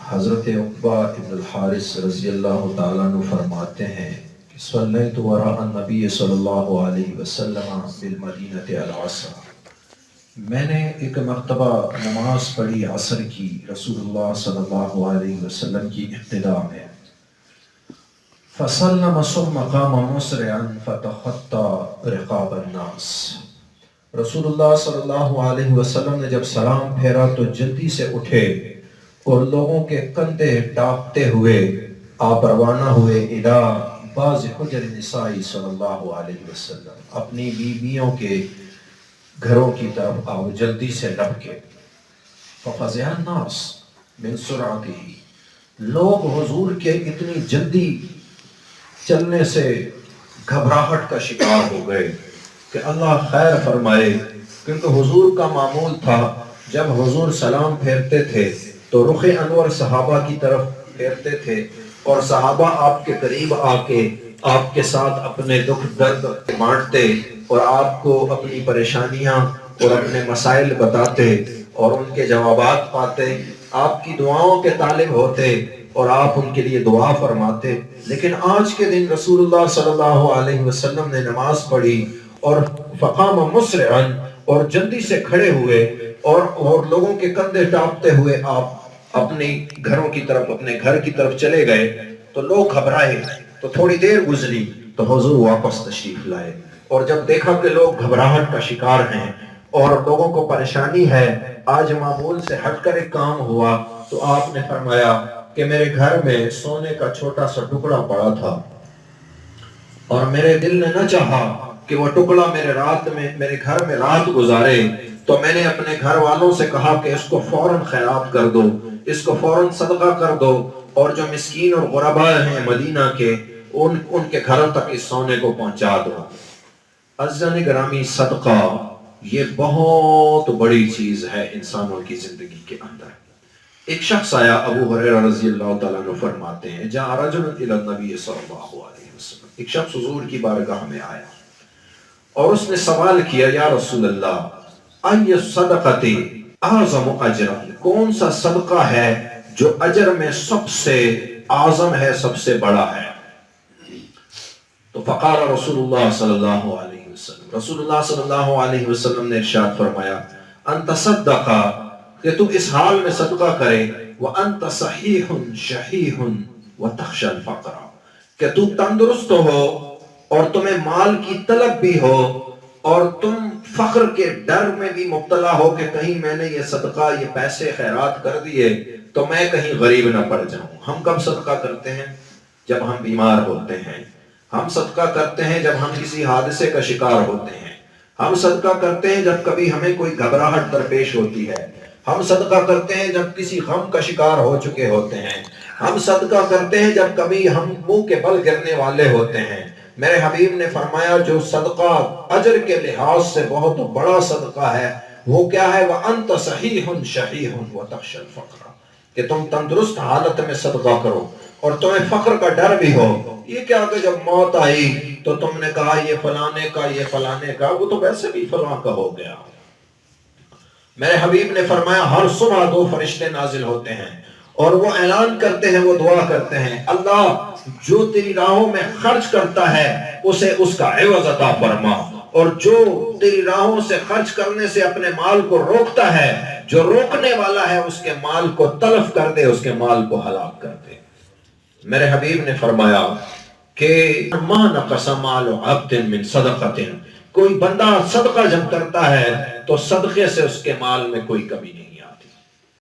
حضرت عقبہ ابن الحارث رضی اللہ تعالیٰ عنہ فرماتے ہیں کہ صلیت وراء النبی صلی اللہ علیہ وسلم بالمدینۃ العصر، میں نے ایک مرتبہ نماز پڑھی عصر کی رسول اللہ صلی اللہ علیہ وسلم کی ابتدا میں، فسلم ثم قام مسرعا فتخطى رقاب الناس، رسول اللہ صلی اللہ علیہ وسلم نے جب سلام پھیرا تو جلدی سے اٹھے اور لوگوں کے کندھے ڈانپتے ہوئے آپ روانہ ہوئے الی بعض حجر النساء صلی اللہ علیہ وسلم، اپنی بیویوں کے گھروں کی طرف آؤ جلدی سے لپ کے، ففزع الناس من سرعته، لوگ حضور کے اتنی جلدی چلنے سے گھبراہٹ کا شکار ہو گئے کہ اللہ خیر فرمائے، کیونکہ حضور کا معمول تھا جب حضور سلام پھیرتے تھے تو رخ انور صحابہ کی طرف پھیرتے تھے اور صحابہ آپ کے قریب آ کے آپ کے ساتھ اپنے دکھ درد بانٹتے اور آپ کو اپنی پریشانیاں اور اپنے مسائل بتاتے اور ان کے جوابات پاتے، آپ کی دعاؤں کے طالب ہوتے اور آپ ان کے لیے دعا فرماتے۔ لیکن آج کے دن رسول اللہ صلی اللہ علیہ وسلم نے نماز پڑھی اور فقام مسرعا، اور جلدی سے کھڑے ہوئے اور لوگوں کے کندھے ٹاپتے ہوئے آپ اپنے گھروں کی طرف، اپنے گھر کی طرف چلے گئے تو لوگ گھبرائے، تو تھوڑی دیر گزری تو حضور واپس تشریف لائے، اور جب دیکھا کہ لوگ گھبراہٹ کا شکار ہیں اور لوگوں کو پریشانی ہے، آج معمول سے ہٹ کر ایک کام ہوا، تو آپ نے فرمایا کہ میرے گھر میں سونے کا چھوٹا سا ٹکڑا پڑا تھا اور میرے دل نے نہ چاہا کہ وہ ٹکڑا میرے گھر میں رات گزارے، تو میں نے اپنے گھر والوں سے کہا کہ اس کو فوراً خیرات کر دو، اس کو فوراً صدقہ کر دو، اور جو مسکین اور غرباء ہیں مدینہ کے ان کے گھروں تک اس سونے کو پہنچا دو۔ عزیزان گرامی، صدقہ یہ بہت بڑی چیز ہے انسانوں کی زندگی کے اندر۔ ایک شخص آیا، ابو ہریرہ رضی اللہ تعالیٰ عنہ فرماتے ہیں، جاء رجل الی النبی صلی اللہ علیہ وسلم، ایک شخص حضور کی بارگاہ میں آیا اور اس نے سوال کیا، یا رسول اللہ، ای الصدقۃ اعظم اجرا، کون سا صدقہ ہے جو اجر میں سب سے اعظم ہے، سب سے بڑا ہے؟ تو فقال رسول اللہ صلی اللہ علیہ وسلم، رسول اللہ صلی اللہ علیہ وسلم نے ارشاد فرمایا، ان تصدق، کہ تو اس حال میں صدقہ کرے، وانت صحیح شحیح وتخشى الفقر، کہ تو تندرست ہو اور تمہیں مال کی طلب بھی ہو اور تم فقر کے ڈر میں بھی مبتلا ہو کہ کہیں میں نے یہ صدقہ، یہ پیسے خیرات کر دیے تو میں کہیں غریب نہ پڑ جاؤں۔ ہم کب صدقہ کرتے ہیں؟ جب ہم بیمار ہوتے ہیں۔ ہم صدقہ کرتے ہیں جب ہم کسی حادثے کا شکار ہوتے ہیں۔ ہم صدقہ کرتے ہیں جب کبھی ہمیں کوئی گھبراہٹ درپیش ہوتی ہے۔ ہم صدقہ کرتے ہیں جب کسی غم کا شکار ہو چکے ہوتے ہیں۔ ہم صدقہ کرتے ہیں جب کبھی ہم منہ کے بل گرنے والے ہوتے ہیں۔ میرے حبیب نے فرمایا جو صدقہ اجر کے لحاظ سے بہت بڑا صدقہ ہے وہ کیا ہے؟ وَأَنْتَ صَحِيحٌ شَحِيحٌ وَتَخْشَى الْفَقْرَ، کہ تم تندرست حالت میں صدقہ کرو اور تمہیں فقر کا ڈر بھی ہو۔ یہ کیا کہ جب موت آئی تو تم نے کہا یہ فلانے کا، یہ فلانے کا، وہ تو ویسے بھی فلاں کا ہو گیا۔ میرے حبیب نے فرمایا ہر صبح 2 فرشتے نازل ہوتے ہیں اور وہ اعلان کرتے ہیں، وہ دعا کرتے ہیں، اللہ جو تیری راہوں میں خرچ کرتا ہے اسے اس کا عوض عطا فرما، اور جو تیری راہوں سے خرچ کرنے سے اپنے مال کو روکتا ہے، جو روکنے والا ہے اس کے مال کو تلف کر دے، اس کے مال کو ہلاک کر دے۔ میرے حبیب نے فرمایا کہ ما نقص مال عبد من صدقۃ، کوئی بندہ صدقہ جب کرتا ہے تو صدقے سے اس کے مال میں کوئی کمی نہیں